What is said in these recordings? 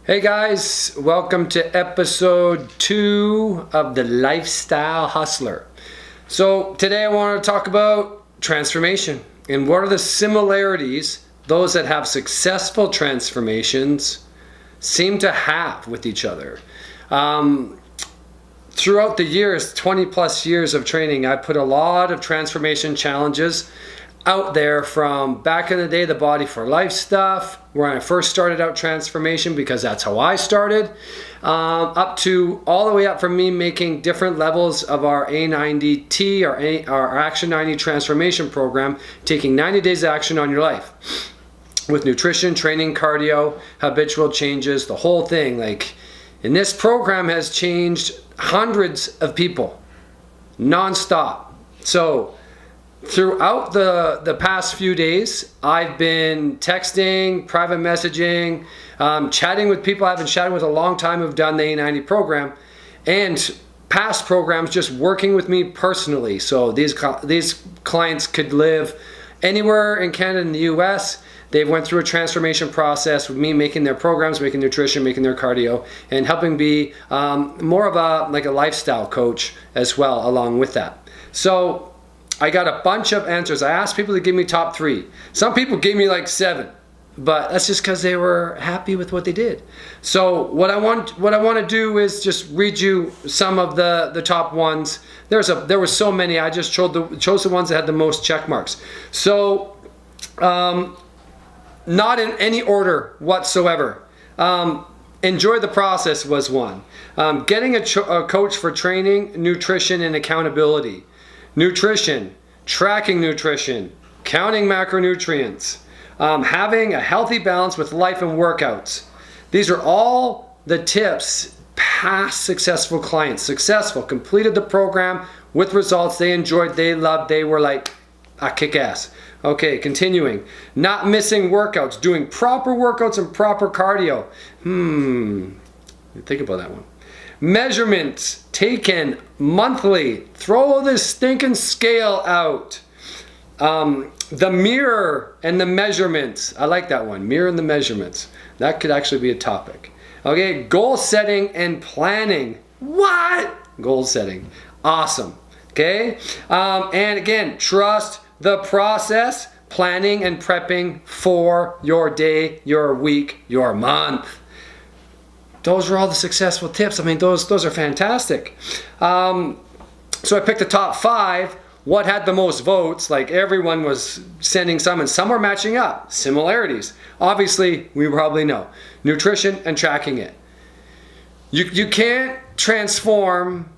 Hey guys, welcome to episode 2 of the Lifestyle Hustler. So today I want to talk about transformation and what are the similarities those that have successful transformations seem to have with each other. Throughout the years, 20 plus years of training, I put a lot of transformation challenges out there, from back in the day, the Body for Life stuff, where I first started out transformation because that's how I started, up to all the way up from me making different levels of our A90T, our Action 90 transformation program, taking 90 days of action on your life with nutrition, training, cardio, habitual changes, the whole thing. And this program has changed hundreds of people non-stop. So throughout the past few days, I've been texting, private messaging, chatting with people I've been chatting with a long time who've done the A90 program, and past programs just working with me personally. So these clients could live anywhere in Canada and the US. They went through a transformation process with me, making their programs, making nutrition, making their cardio, and helping be more of a lifestyle coach as well along with that. So I got a bunch of answers. I asked people to give me top 3. Some people gave me like 7, but that's just because they were happy with what they did. So what I want to do is just read you some of the top ones. There were so many. I just chose the ones that had the most check marks. So not in any order whatsoever. Enjoy the process was one. Getting a coach for training, nutrition, and accountability. Nutrition, tracking nutrition, counting macronutrients, having a healthy balance with life and workouts. These are all the tips past successful clients. Successful, completed the program with results they enjoyed, they loved, they were like, kick ass. Okay, continuing. Not missing workouts, doing proper workouts and proper cardio. Think about that one. Measurements taken monthly. Throw this stinking scale out. The mirror and the measurements. I like that one. Mirror and the measurements. That could actually be a topic. Okay, goal setting and planning. What? Goal setting. Awesome. Okay. And again, trust the process, planning and prepping for your day, your week, your month. Those are all the successful tips. I mean, those are fantastic. So I picked the top 5. What had the most votes? Like, everyone was sending some, and some were matching up. Similarities. Obviously, we probably know. Nutrition and tracking it. You can't transform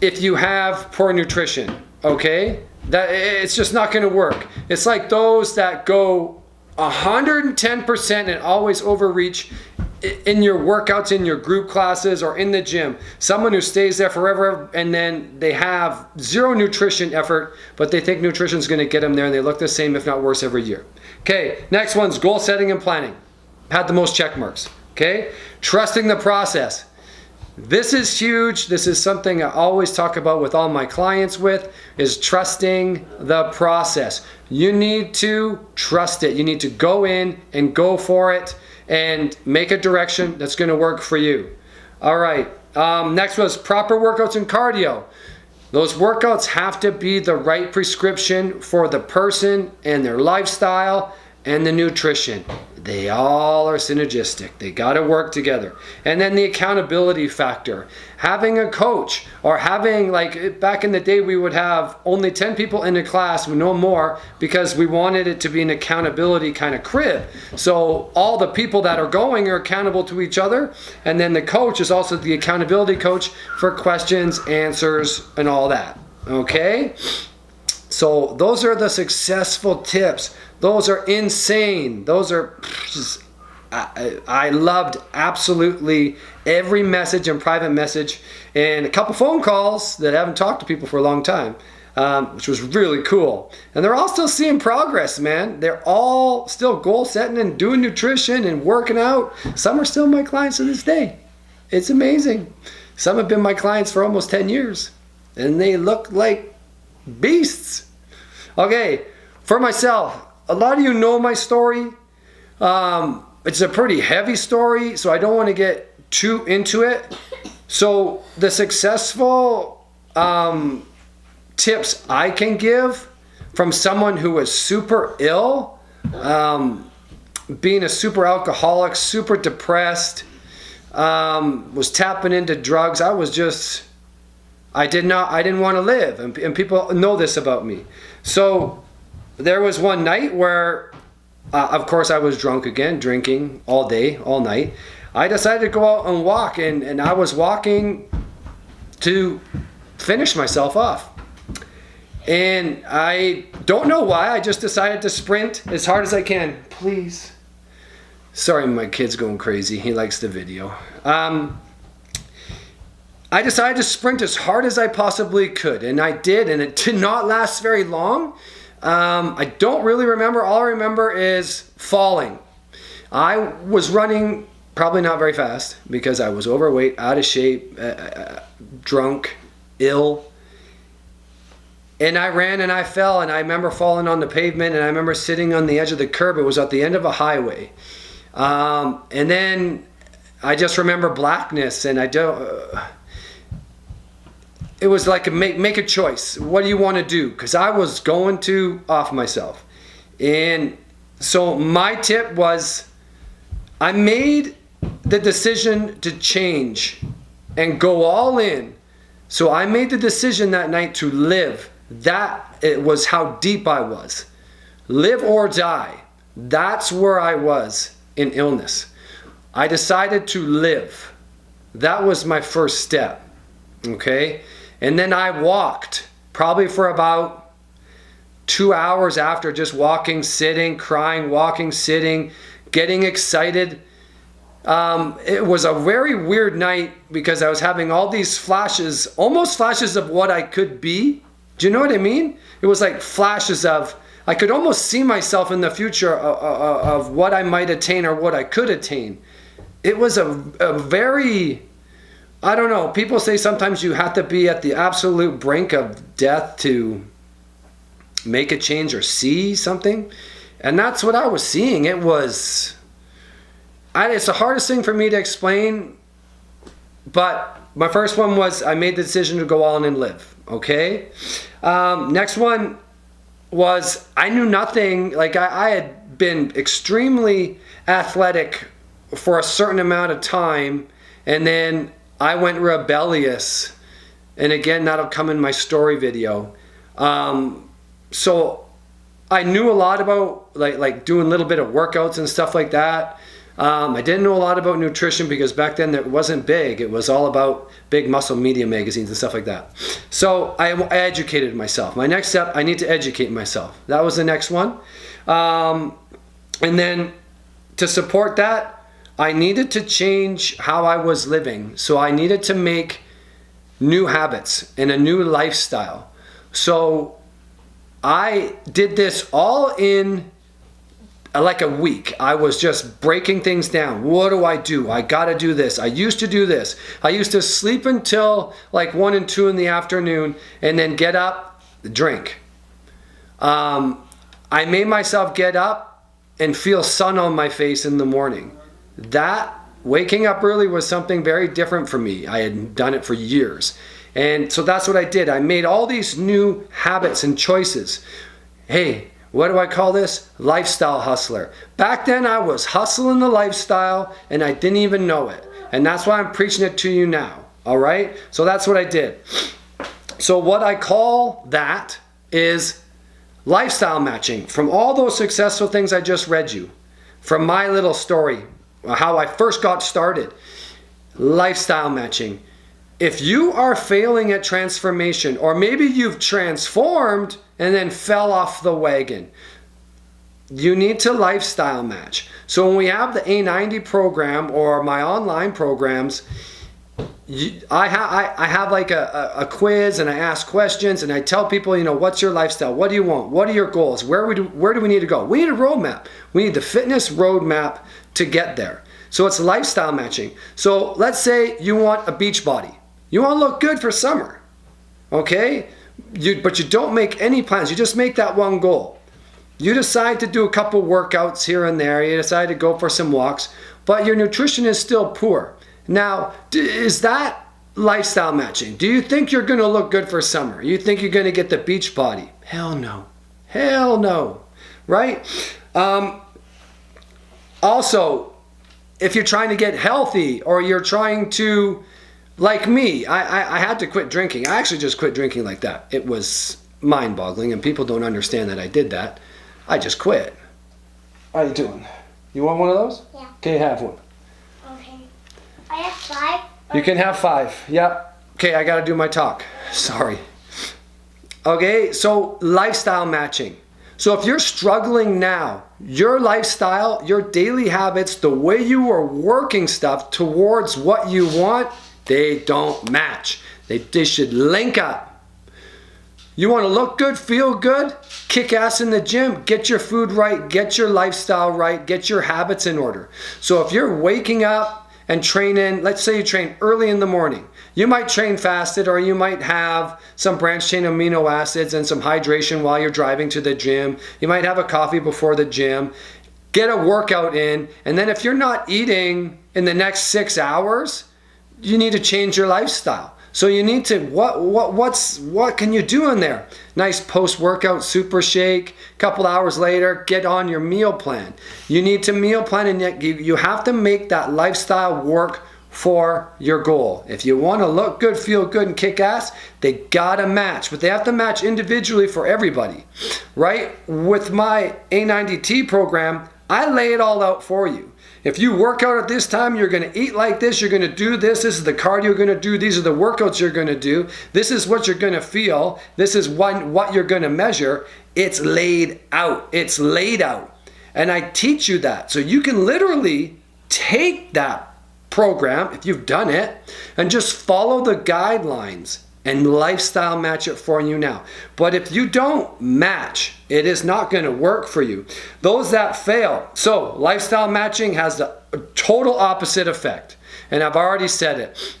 if you have poor nutrition, okay? It's just not going to work. It's like those that go 110% and always overreach in your workouts, in your group classes, or in the gym. Someone who stays there forever, and then they have zero nutrition effort, but they think nutrition is going to get them there, and they look the same, if not worse, every year. Okay, next one's goal setting and planning. Had the most check marks. Okay, trusting the process. This is huge. This is something I always talk about with all my clients is trusting the process. You need to trust it. You need to go in and go for it and make a direction that's going to work for you. All right. Next was proper workouts and cardio. Those workouts have to be the right prescription for the person and their lifestyle and the nutrition. They all are synergistic. They got to work together. And then the accountability factor. Having a coach, or having, like back in the day, we would have only 10 people in a class, no more, because we wanted it to be an accountability kind of crib. So all the people that are going are accountable to each other. And then the coach is also the accountability coach for questions, answers, and all that. Okay? So those are the successful tips. Those are insane. Those are just, I loved absolutely every message and private message, and a couple phone calls that I haven't talked to people for a long time, which was really cool. And they're all still seeing progress, man. They're all still goal setting and doing nutrition and working out. Some are still my clients to this day. It's amazing. Some have been my clients for almost 10 years, and they look like beasts. Okay, for myself, a lot of you know my story. it's a pretty heavy story, so I don't want to get too into it. So the successful tips I can give from someone who was super ill, being a super alcoholic, super depressed, was tapping into drugs. I didn't want to live, and people know this about me. So there was one night where, of course, I was drunk again, drinking all day, all night. I decided to go out and walk, and I was walking to finish myself off. And I don't know why, I just decided to sprint as hard as I can. Please. Sorry, my kid's going crazy. He likes the video. I decided to sprint as hard as I possibly could, and I did, and it did not last very long. I don't really remember. All I remember is falling. I was running probably not very fast because I was overweight, out of shape, drunk, ill. And I ran and I fell, and I remember falling on the pavement, and I remember sitting on the edge of the curb. It was at the end of a highway. And then I just remember blackness, and it was like make a choice. What do you want to do? Because I was going to off myself. And so my tip was, I made the decision to change and go all in. So I made the decision that night to live. That it was how deep I was. Live or die. That's where I was in illness. I decided to live. That was my first step. Okay? And then I walked probably for about 2 hours after, just walking, sitting, crying, walking, sitting, getting excited. It was a very weird night because I was having all these flashes, almost flashes of what I could be. Do you know what I mean? It was like flashes of, I could almost see myself in the future of what I might attain or what I could attain. It was a very, I don't know, people say sometimes you have to be at the absolute brink of death to make a change or see something. And that's what I was seeing. It's the hardest thing for me to explain, but my first one was I made the decision to go all in and live. Okay? Next one was I knew nothing. Like I had been extremely athletic for a certain amount of time, and then I went rebellious. And again, that'll come in my story video. So I knew a lot about like doing a little bit of workouts and stuff like that. I didn't know a lot about nutrition because back then it wasn't big. It was all about big muscle media magazines and stuff like that. So I educated myself. My next step, I need to educate myself. That was the next one. And then to support that, I needed to change how I was living. So I needed to make new habits and a new lifestyle. So I did this all in like a week. I was just breaking things down. What do? I gotta do this. I used to do this. I used to sleep until like 1 and 2 in the afternoon and then get up, drink. I made myself get up and feel sun on my face in the morning. That waking up early was something very different for me. I had done it for years. And so that's what I did. I made all these new habits and choices. Hey, what do I call this? Lifestyle hustler. Back then I was hustling the lifestyle and I didn't even know it. And that's why I'm preaching it to you now. All right? So that's what I did. So what I call that is lifestyle matching. From all those successful things I just read you, from my little story, how I first got started, lifestyle matching. If you are failing at transformation, or maybe you've transformed and then fell off the wagon, you need to lifestyle match. So when we have the A90 program or my online programs, I have like a quiz, and I ask questions, and I tell people, what's your lifestyle? What do you want? What are your goals? Where do we need to go? We need a roadmap. We need the fitness roadmap to get there. So it's lifestyle matching. So let's say you want a beach body. You want to look good for summer, okay? But you don't make any plans. You just make that one goal. You decide to do a couple workouts here and there. You decide to go for some walks, but your nutrition is still poor. Now, is that lifestyle matching? Do you think you're going to look good for summer? You think you're going to get the beach body? Hell no. Hell no. Right? Also, if you're trying to get healthy or you're trying to, like me, I had to quit drinking. I actually just quit drinking like that. It was mind-boggling, and people don't understand that I did that. I just quit. How you doing? You want one of those? Yeah. Okay, have one. Okay. I have 5. You can have 5. Yep. Okay, I got to do my talk. Sorry. Okay, so lifestyle matching. So if you're struggling now, your lifestyle, your daily habits, the way you are working stuff towards what you want, they don't match. They should link up. You want to look good, feel good, kick ass in the gym, get your food right, get your lifestyle right, get your habits in order. So if you're waking up and training, let's say you train early in the morning, you might train fasted, or you might have some branched chain amino acids and some hydration while you're driving to the gym. You might have a coffee before the gym, get a workout in, and then if you're not eating in the next 6 hours, you need to change your lifestyle. So you need to, what can you do in there? Nice post-workout super shake. Couple hours later, get on your meal plan. You need to meal plan, and you have to make that lifestyle work for your goal. If you want to look good, feel good, and kick ass, they gotta match, but they have to match individually for everybody, right? With my A90T program, I lay it all out for you. If you work out at this time, you're going to eat like this, you're going to do this, this is the cardio you're going to do, these are the workouts you're going to do, this is what you're going to feel, this is what you're going to measure. It's laid out. It's laid out. And I teach you that. So you can literally take that program, if you've done it, and just follow the guidelines and lifestyle match it for you now. But if you don't match, it is not going to work for you. Those that fail, so lifestyle matching has the total opposite effect. And I've already said it.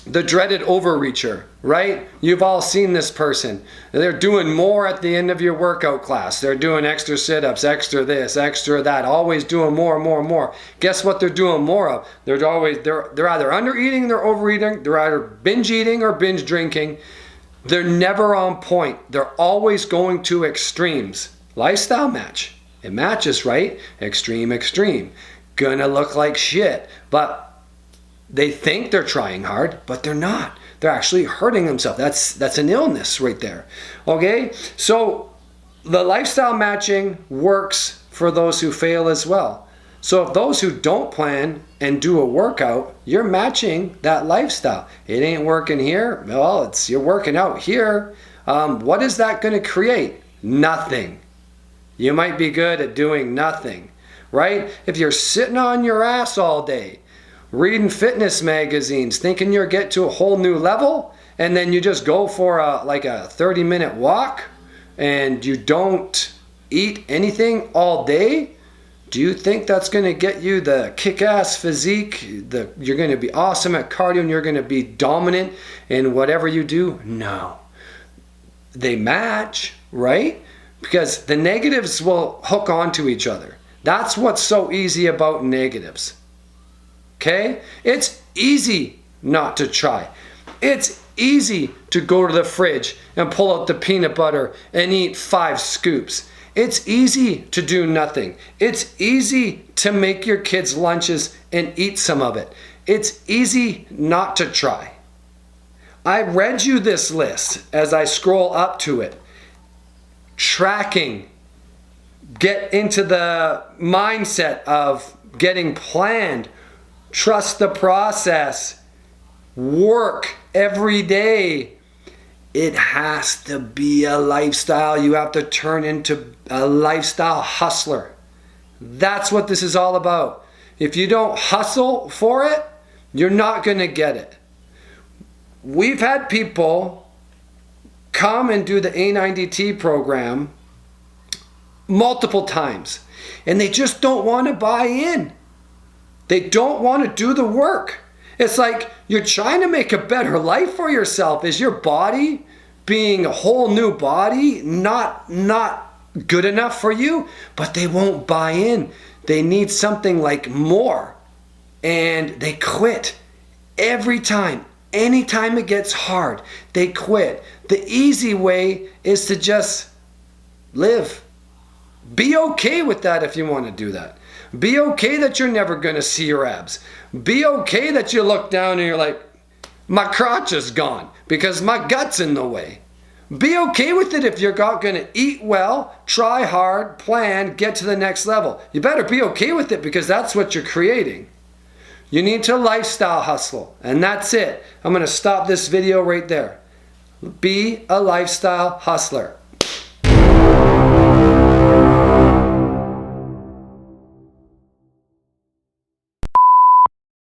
The dreaded overreacher, right? You've all seen this person. They're doing more at the end of your workout class. They're doing extra sit-ups, extra this, extra that, always doing more and more and more. Guess what they're doing more of? They're either under eating, they're overeating, they're either binge eating or binge drinking. They're never on point. They're always going to extremes. Lifestyle match. It matches, right? Extreme, extreme. Gonna look like shit. But they think they're trying hard, but they're not. They're actually hurting themselves. That's an illness right there. Okay? So the lifestyle matching works for those who fail as well. So if those who don't plan and do a workout, you're matching that lifestyle. It ain't working here. Well, you're working out here. What is that going to create? Nothing. You might be good at doing nothing, right? If you're sitting on your ass all day, reading fitness magazines, thinking you'll get to a whole new level, and then you just go for a 30-minute walk and you don't eat anything all day, do you think that's going to get you the kick-ass physique? You're going to be awesome at cardio and you're going to be dominant in whatever you do? No. They match, right? Because the negatives will hook onto each other. That's what's so easy about negatives. Okay? It's easy not to try. It's easy to go to the fridge and pull out the peanut butter and eat 5 scoops. It's easy to do nothing. It's easy to make your kids' lunches and eat some of it. It's easy not to try. I read you this list as I scroll up to it. Tracking. Get into the mindset of getting planned. Trust the process. Work every day. It has to be a lifestyle. You have to turn into a lifestyle hustler. That's what this is all about. If you don't hustle for it, you're not going to get it. We've had people come and do the A90T program multiple times, and they just don't want to buy in. They don't want to do the work. It's like you're trying to make a better life for yourself. Is your body being a whole new body not good enough for you, but they won't buy in. They need something like more, and they quit every time. Anytime it gets hard, they quit. The easy way is to just live. Be okay with that if you want to do that. Be okay that you're never going to see your abs. Be okay that you look down and you're like, my crotch is gone because my gut's in the way. Be okay with it if you're not going to eat well, try hard, plan, get to the next level. You better be okay with it because that's what you're creating. You need to lifestyle hustle, and that's it. I'm going to stop this video right there. Be a lifestyle hustler.